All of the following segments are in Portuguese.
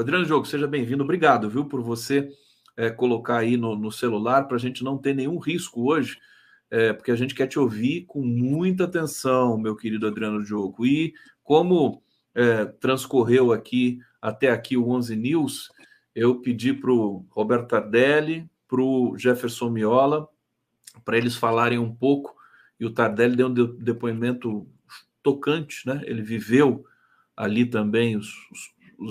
Adriano Diogo, seja bem-vindo. Obrigado, viu, por você colocar aí no celular para a gente não ter nenhum risco hoje, porque a gente quer te ouvir com muita atenção, meu querido Adriano Diogo. E como transcorreu aqui até aqui o 11 News, eu pedi para o Roberto Tardelli, para o Jefferson Miola, para eles falarem um pouco, e o Tardelli deu um depoimento tocante, né? Ele viveu ali também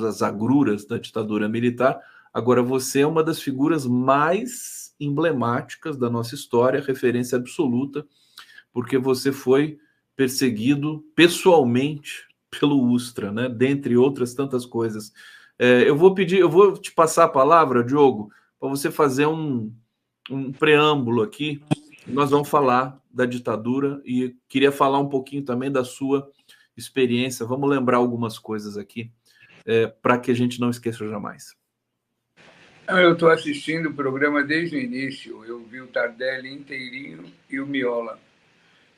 as agruras da ditadura militar. Agora, você é uma das figuras mais emblemáticas da nossa história, referência absoluta, porque você foi perseguido pessoalmente pelo Ustra, né? Dentre outras tantas coisas. Eu vou te passar a palavra, Diogo, para você fazer um preâmbulo aqui. Nós vamos falar da ditadura e queria falar um pouquinho também da sua experiência. Vamos lembrar algumas coisas aqui para que a gente não esqueça jamais. Eu estou assistindo o programa desde o início. Eu vi o Tardelli inteirinho e o Miola.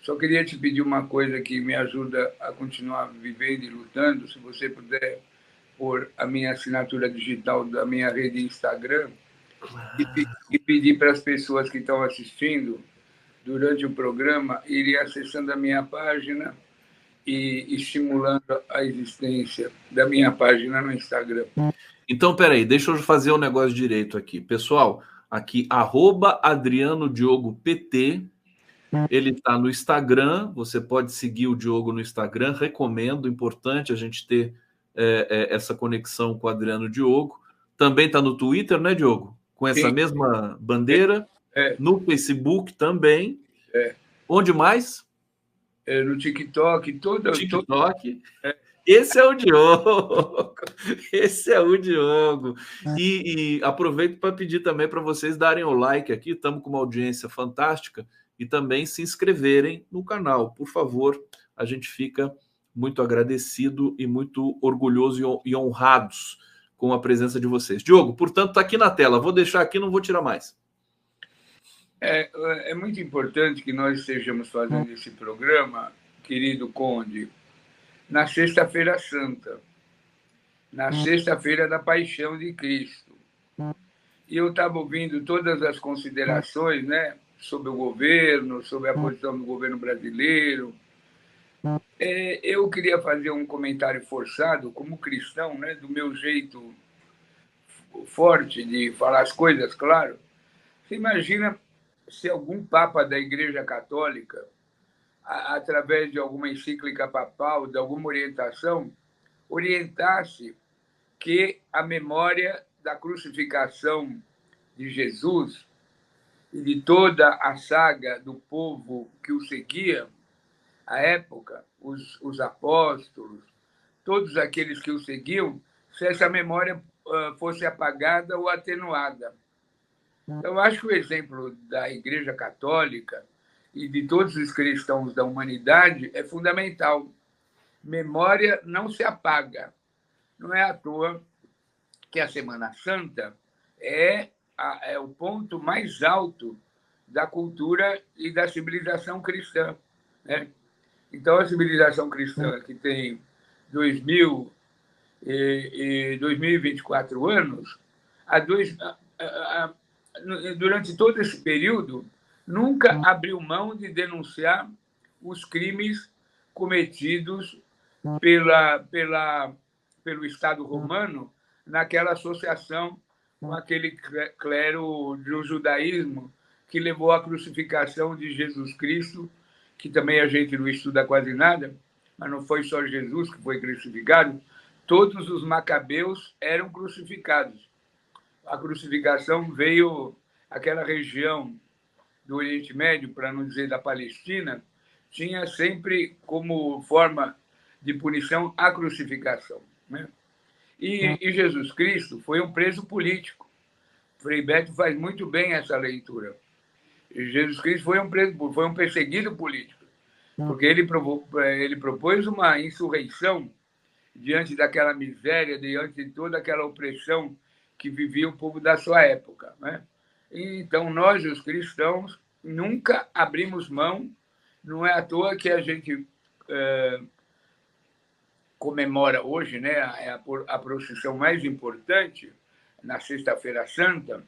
Só queria te pedir uma coisa que me ajuda a continuar vivendo e lutando. Se você puder pôr a minha assinatura digital da minha rede Instagram e pedir para as pessoas que estão assistindo durante o programa irem acessando a minha página e estimulando a existência da minha página no Instagram. Então, peraí, deixa eu fazer o negócio direito aqui. Pessoal, aqui, @AdrianoDiogoPT, ele está no Instagram, você pode seguir o Diogo no Instagram, recomendo, importante a gente ter essa conexão com o Adriano Diogo. Também está no Twitter, né, Diogo? Com essa Sim. mesma bandeira. No Facebook também. Onde mais? No TikTok, TikTok. Esse é o Diogo. Esse é o Diogo. E aproveito para pedir também para vocês darem o like aqui. Estamos com uma audiência fantástica. E também se inscreverem no canal. Por favor, a gente fica muito agradecido e muito orgulhoso e honrados com a presença de vocês. Diogo, portanto, está aqui na tela. Vou deixar aqui, não vou tirar mais. É muito importante que nós estejamos fazendo esse programa, querido Conde, na Sexta-feira Santa, na Sexta-feira da Paixão de Cristo. E eu estava ouvindo todas as considerações, né, sobre o governo, sobre a posição do governo brasileiro. Eu queria fazer um comentário forçado, como cristão, né, do meu jeito forte de falar as coisas, claro. Você imagina se algum papa da Igreja Católica, através de alguma encíclica papal, de alguma orientação, orientasse que a memória da crucificação de Jesus e de toda a saga do povo que o seguia, à época, os apóstolos, todos aqueles que o seguiam, se essa memória fosse apagada ou atenuada. Eu acho que o exemplo da Igreja Católica e de todos os cristãos da humanidade é fundamental. Memória não se apaga. Não é à toa que a Semana Santa é o ponto mais alto da cultura e da civilização cristã, né? Então, a civilização cristã, que tem 2024 anos, durante todo esse período, nunca abriu mão de denunciar os crimes cometidos pelo Estado romano naquela associação com aquele clero do judaísmo que levou à crucificação de Jesus Cristo, que também a gente não estuda quase nada, mas não foi só Jesus que foi crucificado, todos os macabeus eram crucificados. A crucificação veio aquela região do Oriente Médio, para não dizer da Palestina, tinha sempre como forma de punição a crucificação, né? E Jesus Cristo foi um preso político. Frei Beto faz muito bem essa leitura. Jesus Cristo foi um perseguido político, porque ele propôs uma insurreição diante daquela miséria, diante de toda aquela opressão que vivia o povo da sua época, né? Então, nós, os cristãos, nunca abrimos mão. Não é à toa que a gente comemora hoje, né, a procissão mais importante, na Sexta-feira Santa,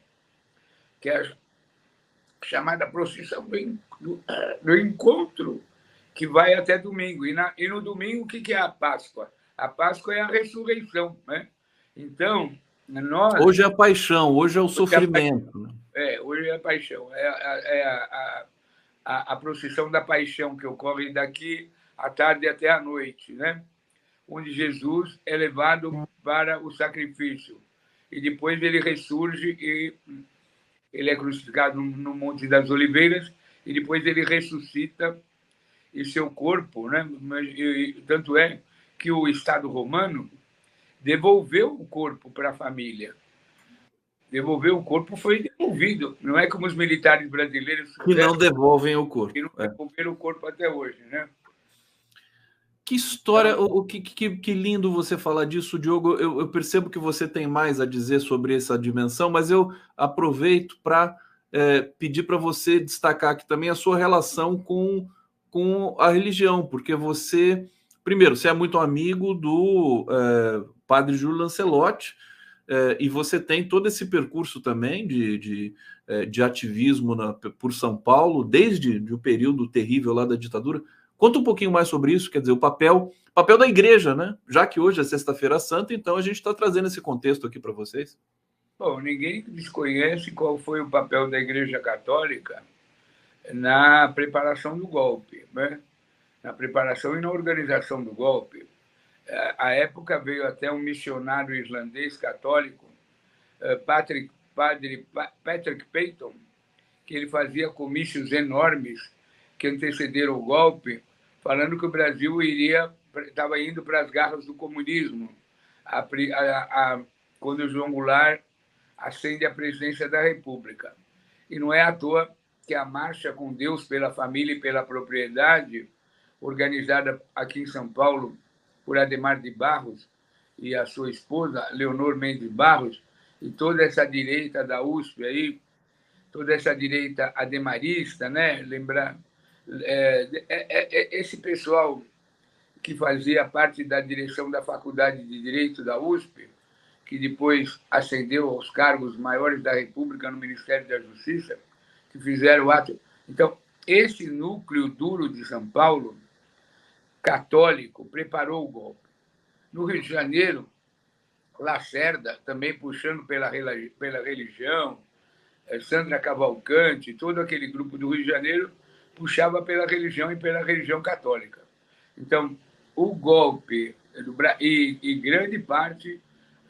que é a chamada procissão do encontro, que vai até domingo. E no domingo, o que é a Páscoa? A Páscoa é a ressurreição. Né? Então, nós... Hoje é a paixão, hoje é o sofrimento. Hoje é a paixão. A procissão da paixão, que ocorre daqui à tarde até à noite, né? Onde Jesus é levado para o sacrifício. E depois ele ressurge e ele é crucificado no Monte das Oliveiras e depois ele ressuscita e seu corpo, né? Tanto é que o Estado romano devolveu o corpo para a família. Devolveu o corpo, foi devolvido. Não é como os militares brasileiros que não devolvem o corpo. Que não devolveram o corpo até hoje, né? Que história, que lindo você falar disso, Diogo. Eu percebo que você tem mais a dizer sobre essa dimensão, mas eu aproveito para pedir para você destacar aqui também a sua relação com a religião, porque você, primeiro, você é muito amigo do padre Júlio Lancelotti, e você tem todo esse percurso também de ativismo por São Paulo, desde o período terrível lá da ditadura. Conta um pouquinho mais sobre isso, quer dizer, o papel da igreja, né? Já que hoje é Sexta-feira Santa, então a gente está trazendo esse contexto aqui para vocês. Bom, ninguém desconhece qual foi o papel da Igreja Católica na preparação do golpe, né? Na preparação e na organização do golpe. À época veio até um missionário irlandês católico, Patrick Peyton, que ele fazia comícios enormes que antecederam o golpe, falando que o Brasil estava indo para as garras do comunismo, quando o João Goulart ascende à presidência da República. E não é à toa que a Marcha com Deus pela Família e pela Propriedade, organizada aqui em São Paulo por Adhemar de Barros e a sua esposa, Leonor Mendes Barros, e toda essa direita da USP aí, toda essa direita ademarista, né? Lembrar esse pessoal que fazia parte da direção da Faculdade de Direito da USP, que depois ascendeu aos cargos maiores da República no Ministério da Justiça, que fizeram o ato. Então, esse núcleo duro de São Paulo, católico, preparou o golpe. No Rio de Janeiro, Lacerda, também puxando pela religião, Sandra Cavalcante, todo aquele grupo do Rio de Janeiro puxava pela religião e pela religião católica. Então, o golpe, e grande parte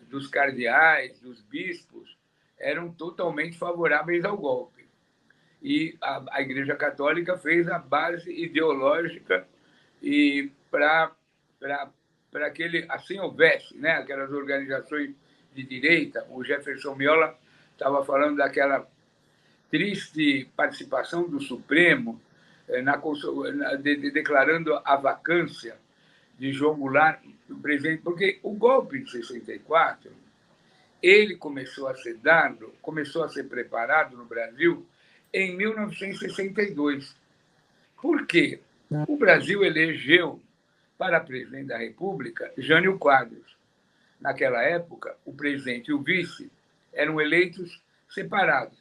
dos cardeais, dos bispos, eram totalmente favoráveis ao golpe. E a Igreja Católica fez a base ideológica e para aquele, assim houvesse, né, aquelas organizações de direita. O Jefferson Miola estava falando daquela triste participação do Supremo declarando a vacância de João Goulart, o presidente, porque o golpe de 64 ele começou a ser dado, começou a ser preparado no Brasil em 1962. Por quê? O Brasil elegeu para presidente da República Jânio Quadros. Naquela época, o presidente e o vice eram eleitos separados.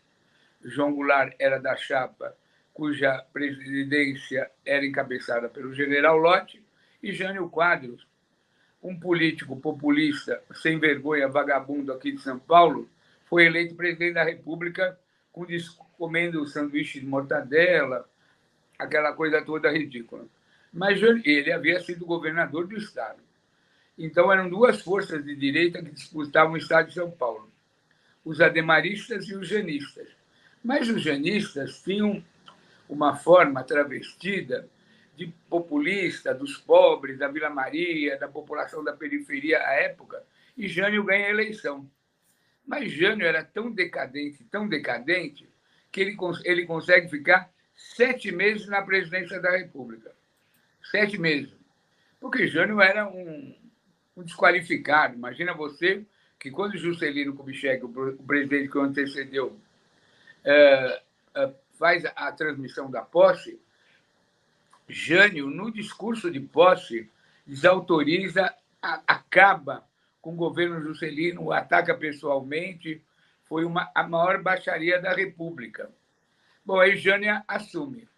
João Goulart era da chapa cuja presidência era encabeçada pelo general Lott, e Jânio Quadros, um político populista, sem vergonha, vagabundo aqui de São Paulo, foi eleito presidente da República comendo sanduíche de mortadela, aquela coisa toda ridícula. Mas ele havia sido governador do Estado. Então, eram duas forças de direita que disputavam o Estado de São Paulo, os ademaristas e os janistas. Mas os janistas tinham uma forma travestida de populista, dos pobres, da Vila Maria, da população da periferia à época, e Jânio ganha a eleição. Mas Jânio era tão decadente, que ele consegue ficar 7 meses na presidência da República. 7 meses. Porque Jânio era um desqualificado. Imagina você que quando Juscelino Kubitschek, o presidente que o antecedeu, faz a transmissão da posse, Jânio, no discurso de posse, desautoriza acaba com o governo Juscelino, o ataca pessoalmente, foi a maior baixaria da República. Bom, aí Jânio assume.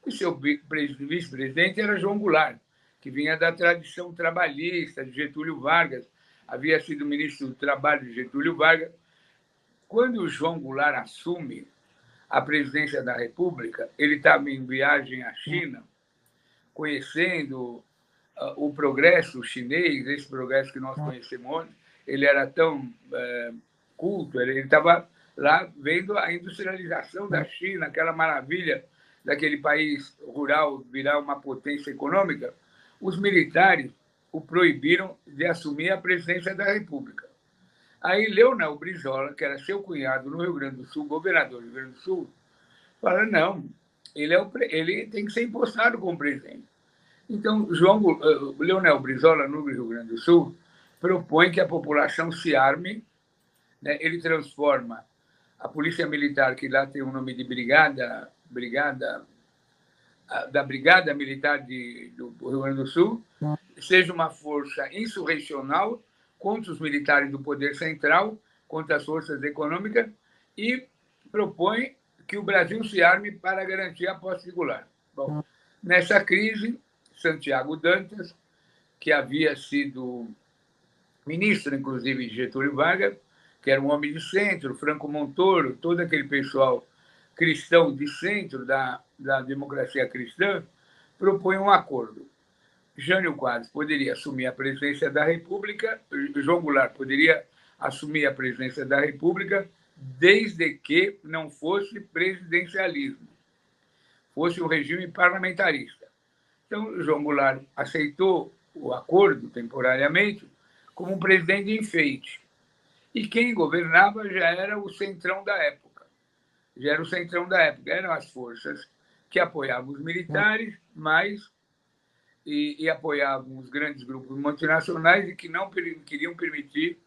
E seu vice-presidente era João Goulart, que vinha da tradição trabalhista de Getúlio Vargas, havia sido ministro do Trabalho de Getúlio Vargas. Quando o João Goulart assume a presidência da República, ele estava em viagem à China, conhecendo o progresso chinês, esse progresso que nós conhecemos hoje. Ele era tão culto, ele estava lá vendo a industrialização da China, aquela maravilha daquele país rural virar uma potência econômica. Os militares o proibiram de assumir a presidência da República. Aí Leonel Brizola, que era seu cunhado no Rio Grande do Sul, governador do Rio Grande do Sul, fala, não, ele tem que ser impostado como presidente. Então, Leonel Brizola, no Rio Grande do Sul, propõe que a população se arme, né? Ele transforma a polícia militar, que lá tem o nome de Brigada Militar do Rio Grande do Sul, seja uma força insurrecional contra os militares do poder central, contra as forças econômicas, e propõe que o Brasil se arme para garantir a posse regular. Bom, nessa crise, Santiago Dantas, que havia sido ministro, inclusive, de Getúlio Vargas, que era um homem de centro, Franco Montoro, todo aquele pessoal cristão de centro da democracia cristã, propõe um acordo. Jânio Quadros poderia assumir a presidência da República, João Goulart poderia assumir a presidência da República, desde que não fosse presidencialismo, fosse um regime parlamentarista. Então, João Goulart aceitou o acordo temporariamente como um presidente de enfeite. E quem governava já era o centrão da época. Eram as forças que apoiavam os militares, mas e apoiavam os grandes grupos multinacionais e que não queriam permitir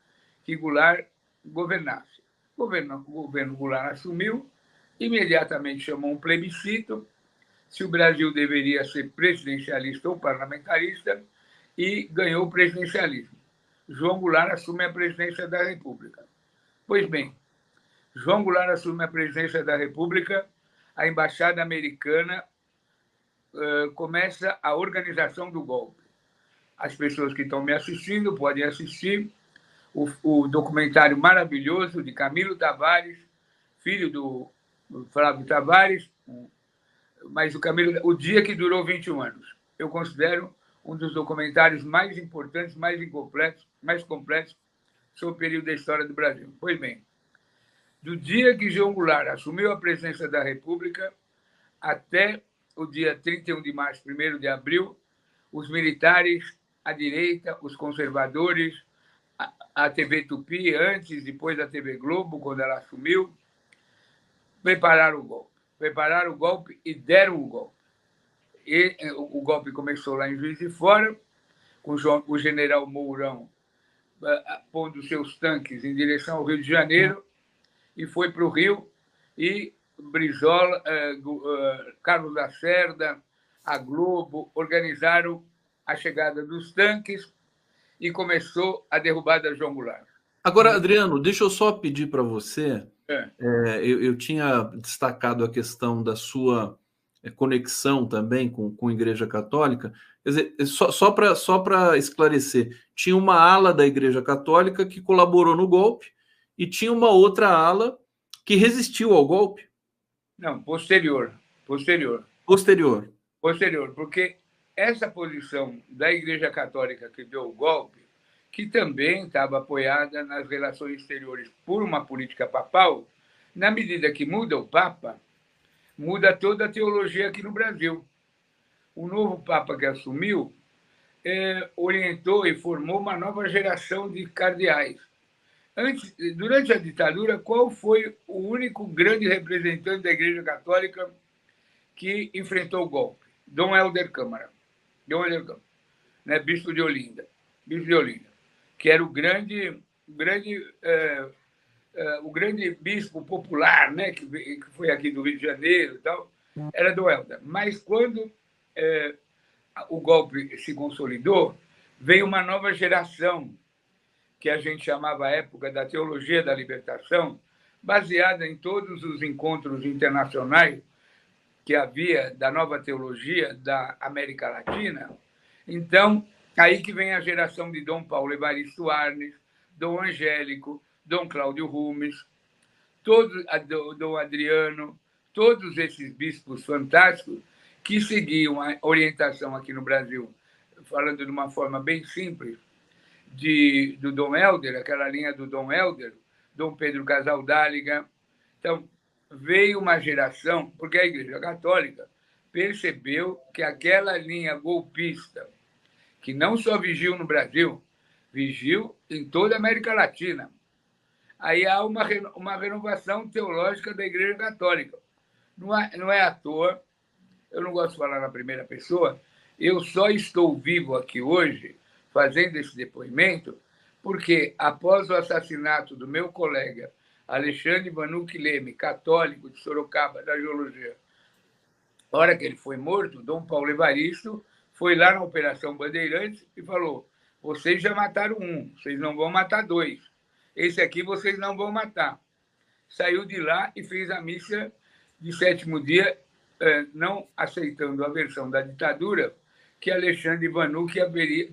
que Goulart governasse. O governo Goulart assumiu, imediatamente chamou um plebiscito se o Brasil deveria ser presidencialista ou parlamentarista, e ganhou o presidencialismo. João Goulart assume a presidência da República. Pois bem, João Goulart assume a presidência da República, a embaixada americana começa a organização do golpe. As pessoas que estão me assistindo podem assistir o documentário maravilhoso de Camilo Tavares, filho do Flávio Tavares, mas o dia que durou 21 anos. Eu considero um dos documentários mais importantes, mais completos sobre o período da história do Brasil. Pois bem, do dia que João Goulart assumiu a presidência da República até o dia 31 de março, 1º de abril, os militares, a direita, os conservadores, a TV Tupi, antes e depois da TV Globo, quando ela assumiu, prepararam o golpe e deram o golpe. E o golpe começou lá em Juiz de Fora, com o general Mourão pondo seus tanques em direção ao Rio de Janeiro, e foi para o Rio, e Brizola, Carlos Lacerda, a Globo, organizaram a chegada dos tanques e começou a derrubada de João Goulart. Agora, Adriano, deixa eu só pedir para você. Eu tinha destacado a questão da sua conexão também com a Igreja Católica. Quer dizer, só para esclarecer, tinha uma ala da Igreja Católica que colaborou no golpe e tinha uma outra ala que resistiu ao golpe. Não, posterior, porque essa posição da Igreja Católica que deu o golpe, que também estava apoiada nas relações exteriores por uma política papal, na medida que muda o Papa, muda toda a teologia aqui no Brasil. O novo Papa que assumiu orientou e formou uma nova geração de cardeais. Durante a ditadura, qual foi o único grande representante da Igreja Católica que enfrentou o golpe? Dom Helder Câmara, né, bispo de Olinda, que era o grande bispo popular, né, que foi aqui do Rio de Janeiro e tal, era Dom Helder. Mas quando o golpe se consolidou, veio uma nova geração, que a gente chamava à época da Teologia da Libertação, baseada em todos os encontros internacionais que havia da nova teologia da América Latina. Então, aí que vem a geração de Dom Paulo Evaristo Arnes, Dom Angélico, Dom Cláudio Rumes, Dom Adriano, todos esses bispos fantásticos que seguiam a orientação aqui no Brasil, falando de uma forma bem simples, do Dom Helder, aquela linha do Dom Helder, Dom Pedro Casaldáliga. Então, veio uma geração, porque a Igreja Católica percebeu que aquela linha golpista, que não só vigiu no Brasil, vigiu em toda a América Latina. Aí há uma renovação teológica da Igreja Católica. Não é à toa, eu não gosto de falar na primeira pessoa, eu só estou vivo aqui hoje, fazendo esse depoimento, porque após o assassinato do meu colega Alexandre Vanucchi Leme, católico de Sorocaba, da Geologia, na hora que ele foi morto, Dom Paulo Evaristo foi lá na Operação Bandeirantes e falou: vocês já mataram um, vocês não vão matar dois. Esse aqui vocês não vão matar. Saiu de lá e fez a missa de sétimo dia, não aceitando a versão da ditadura, que Alexandre Vanucchi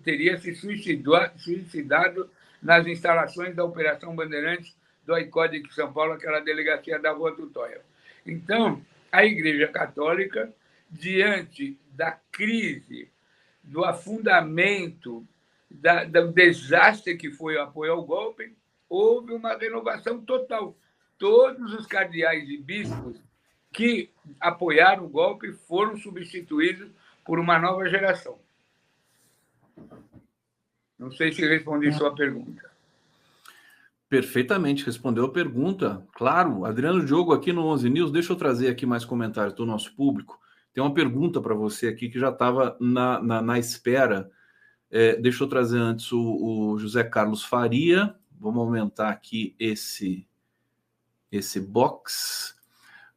teria se suicidado nas instalações da Operação Bandeirantes do ICODE de São Paulo, aquela delegacia da Rua Tutóia. Então, a Igreja Católica, diante da crise, do afundamento, do desastre que foi o apoio ao golpe, houve uma renovação total. Todos os cardeais e bispos que apoiaram o golpe foram substituídos por uma nova geração. Não sei se respondi sua pergunta. Perfeitamente, respondeu a pergunta. Claro, Adriano Diogo aqui no 11 News. Deixa eu trazer aqui mais comentários do nosso público. Tem uma pergunta para você aqui que já estava na espera. Deixa eu trazer antes o José Carlos Faria. Vamos aumentar aqui esse box.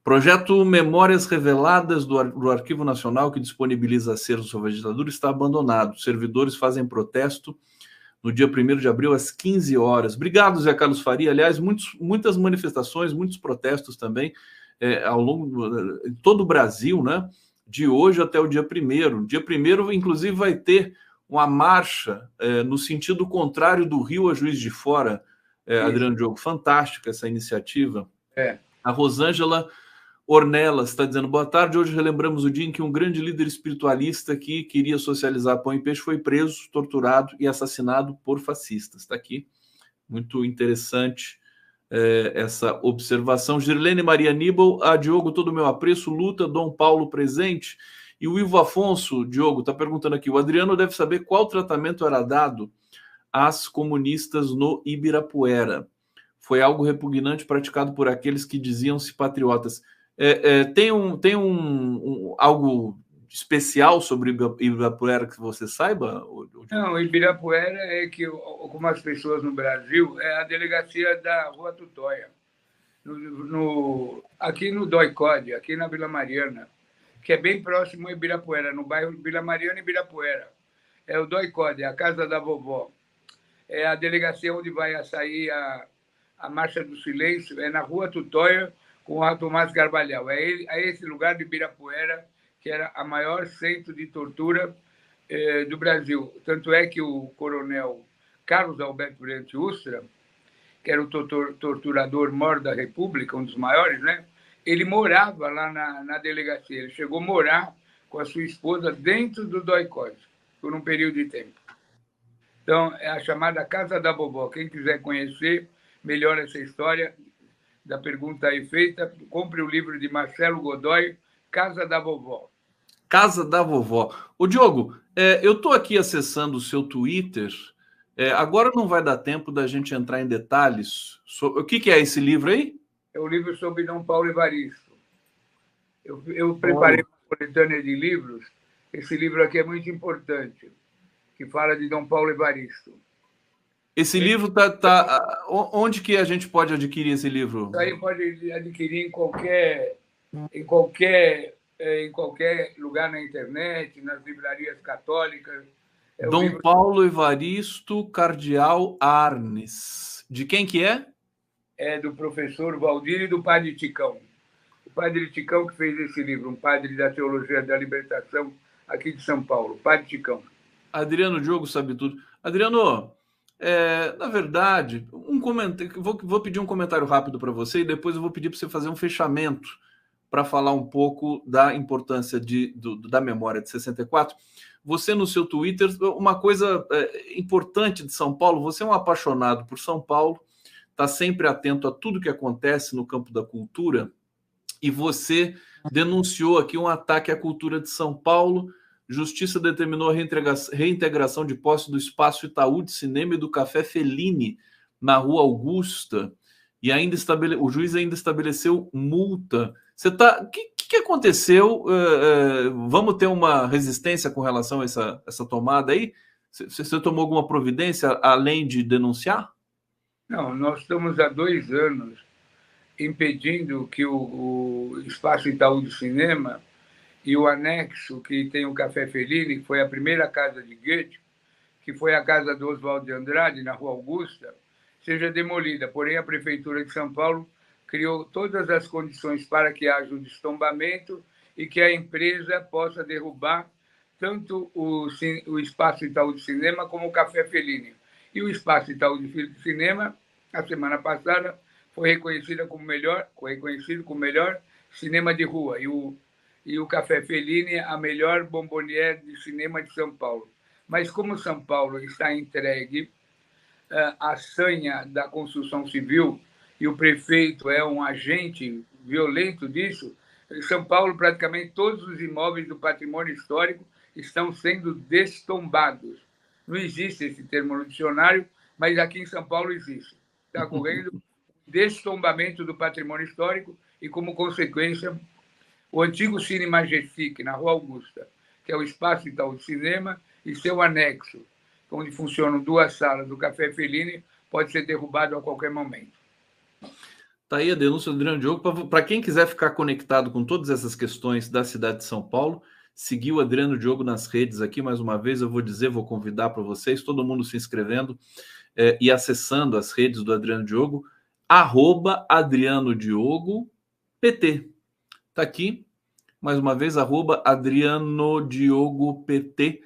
Projeto Memórias Reveladas do Arquivo Nacional, que disponibiliza acervos sobre a ditadura, está abandonado. Servidores fazem protesto no dia 1º de abril, às 15 horas. Obrigado, Zé Carlos Faria. Aliás, muitas manifestações, muitos protestos também, ao longo de todo o Brasil, né? De hoje até o dia 1º. Dia 1º, inclusive, vai ter uma marcha no sentido contrário do Rio a Juiz de Fora. Adriano Diogo, fantástica essa iniciativa. A Rosângela Ornelas está dizendo: boa tarde, hoje relembramos o dia em que um grande líder espiritualista que queria socializar pão e peixe foi preso, torturado e assassinado por fascistas. Está aqui, muito interessante essa observação. Girlene Maria Nibel: Diogo, todo o meu apreço, luta, Dom Paulo presente. E o Ivo Afonso, Diogo, está perguntando aqui: o Adriano deve saber qual tratamento era dado às comunistas no Ibirapuera. Foi algo repugnante praticado por aqueles que diziam-se patriotas. Tem algo especial sobre Ibirapuera que você saiba? Não, Ibirapuera é que, como as pessoas no Brasil, é a delegacia da Rua Tutóia, aqui no DOI-CODE, aqui na Vila Mariana, que é bem próximo a Ibirapuera, no bairro Vila Mariana e Ibirapuera. É o DOI-CODE, a Casa da Vovó. É a delegacia onde vai sair a Marcha do Silêncio, é na Rua Tutóia, com o Tomás Garbalhau. É esse lugar de Ibirapuera que era a maior centro de tortura do Brasil. Tanto é que o coronel Carlos Alberto Brilhante Ustra, que era o torturador maior da República, um dos maiores, né? Ele morava lá na delegacia. Ele chegou a morar com a sua esposa dentro do DOI-CODE, por um período de tempo. Então, é a chamada Casa da Vovó. Quem quiser conhecer melhor essa história da pergunta aí feita, compre o livro de Marcelo Godoy, Casa da Vovó. Casa da Vovó. Ô, Diogo, eu estou aqui acessando o seu Twitter. Agora não vai dar tempo da gente entrar em detalhes. O que é esse livro aí? É o livro sobre Dom Paulo Evaristo. Eu preparei uma coletânea de livros. Esse livro aqui é muito importante, que fala de Dom Paulo Evaristo. Esse livro tá onde que a gente pode adquirir esse livro? Isso aí pode adquirir em qualquer lugar na internet, nas livrarias católicas. Dom Paulo Evaristo Cardeal Arnes. De quem que é? É do professor Valdir e do padre Ticão. O padre Ticão que fez esse livro, um padre da Teologia da Libertação aqui de São Paulo, padre Ticão. Adriano Diogo sabe tudo. Adriano, na verdade, um comentário. Vou pedir um comentário rápido para você e depois eu vou pedir para você fazer um fechamento para falar um pouco da importância da memória de 64. Você, no seu Twitter, uma coisa importante de São Paulo, você é um apaixonado por São Paulo, está sempre atento a tudo que acontece no campo da cultura, e você denunciou aqui um ataque à cultura de São Paulo. Justiça determinou a reintegração de posse do Espaço Itaú de Cinema e do Café Fellini na Rua Augusta, e ainda o juiz ainda estabeleceu multa. O que aconteceu? Vamos ter uma resistência com relação a essa tomada aí? Você tomou alguma providência além de denunciar? Não, nós estamos há 2 anos impedindo que o Espaço Itaú de Cinema e o anexo que tem o Café Fellini, que foi a primeira casa de Goethe, que foi a casa do Oswald de Andrade, na Rua Augusta, seja demolida. Porém, a Prefeitura de São Paulo criou todas as condições para que haja um destombamento e que a empresa possa derrubar tanto o Espaço Itaú de Cinema como o Café Fellini. E o Espaço Itaú de Cinema, a semana passada, foi reconhecido como o melhor cinema de rua. E o Café Fellini, a melhor bombonière de cinema de São Paulo. Mas como São Paulo está entregue à sanha da construção civil e o prefeito é um agente violento disso, em São Paulo, praticamente todos os imóveis do patrimônio histórico estão sendo destombados. Não existe esse termo no dicionário, mas aqui em São Paulo existe. Está ocorrendo destombamento do patrimônio histórico e, como consequência, o antigo Cine Majestic, na Rua Augusta, que é o Espaço Itaú de Cinema, e seu anexo, onde funcionam 2 salas do Café Fellini, pode ser derrubado a qualquer momento. Está aí a denúncia do Adriano Diogo. Para quem quiser ficar conectado com todas essas questões da cidade de São Paulo, seguir o Adriano Diogo nas redes aqui, mais uma vez, vou convidar para vocês, todo mundo se inscrevendo e acessando as redes do Adriano Diogo, @AdrianoDiogoPT. Está aqui, mais uma vez, @AdrianoDiogoPT.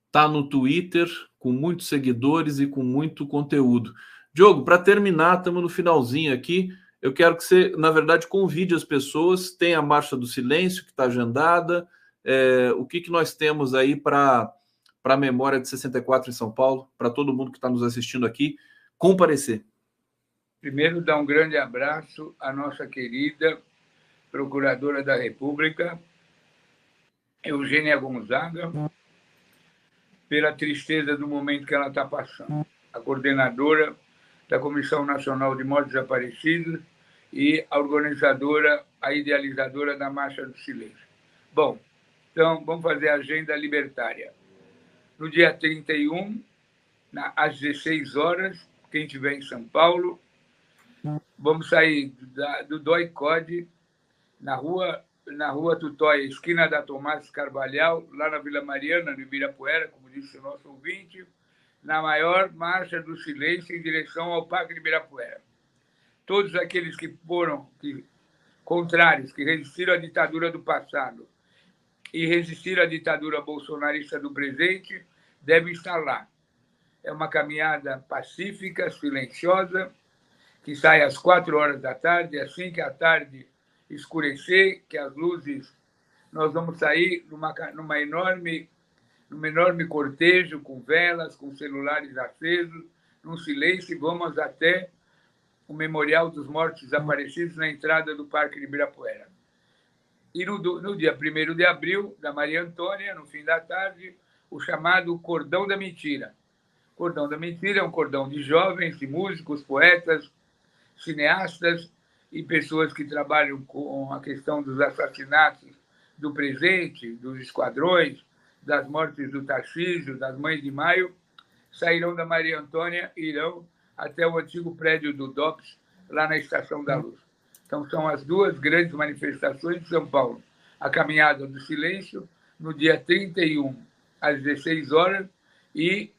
Está no Twitter, com muitos seguidores e com muito conteúdo. Diogo, para terminar, estamos no finalzinho aqui. Eu quero que você, na verdade, convide as pessoas. Tem a Marcha do Silêncio, que está agendada. O que nós temos aí para a memória de 64 em São Paulo, para todo mundo que está nos assistindo aqui, comparecer? Primeiro, dar um grande abraço à nossa querida Procuradora da República, Eugênia Gonzaga, pela tristeza do momento que ela está passando. A coordenadora da Comissão Nacional de Mortos Desaparecidos e a organizadora, a idealizadora da Marcha do Silêncio. Bom, então vamos fazer a agenda libertária. No dia 31, às 16 horas, quem estiver em São Paulo, vamos sair do DOI-CODE, na rua Tutóia, esquina da Tomás Carvalhal, lá na Vila Mariana, no Ibirapuera, como disse o nosso ouvinte, na maior marcha do silêncio em direção ao Parque de Ibirapuera. Todos aqueles que foram contrários, que resistiram à ditadura do passado e resistiram à ditadura bolsonarista do presente, devem estar lá. É uma caminhada pacífica, silenciosa, que sai às 4 horas da tarde, assim que a tarde escurecer, que as luzes, nós vamos sair num enorme cortejo, com velas, com celulares acesos, num silêncio, e vamos até o Memorial dos Mortos Desaparecidos na entrada do Parque de Ibirapuera. E no dia 1º de abril, da Maria Antônia, no fim da tarde, o chamado Cordão da Mentira. Cordão da Mentira é um cordão de jovens, de músicos, poetas, cineastas e pessoas que trabalham com a questão dos assassinatos do presente, dos esquadrões, das mortes do Tarcísio, das Mães de Maio, sairão da Maria Antônia e irão até o antigo prédio do DOPS, lá na Estação da Luz. Então, são as 2 grandes manifestações de São Paulo. A Caminhada do Silêncio, no dia 31, às 16 horas, e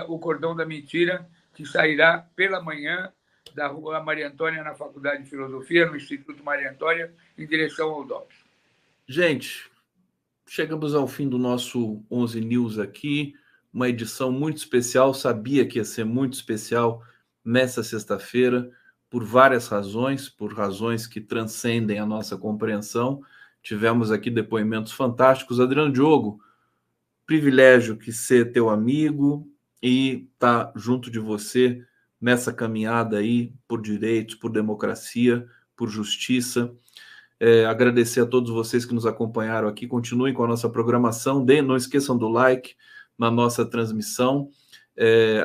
o Cordão da Mentira, que sairá pela manhã da Rua Maria Antônia, na Faculdade de Filosofia, no Instituto Maria Antônia, em direção ao DOPS. Gente, chegamos ao fim do nosso 11 News aqui, uma edição muito especial, sabia que ia ser muito especial nessa sexta-feira, por várias razões, por razões que transcendem a nossa compreensão. Tivemos aqui depoimentos fantásticos. Adriano Diogo, privilégio que ser teu amigo e estar junto de você nessa caminhada aí por direitos, por democracia, por justiça. Agradecer a todos vocês que nos acompanharam aqui. Continuem com a nossa programação. Não esqueçam do like na nossa transmissão.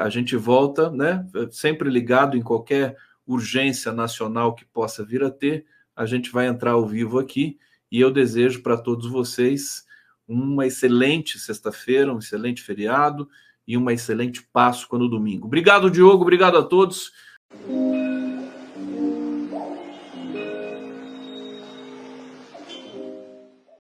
A gente volta, né? Sempre ligado em qualquer urgência nacional que possa vir a ter. A gente vai entrar ao vivo aqui e eu desejo para todos vocês uma excelente sexta-feira, um excelente feriado e uma excelente Páscoa no domingo. Obrigado, Diogo. Obrigado a todos.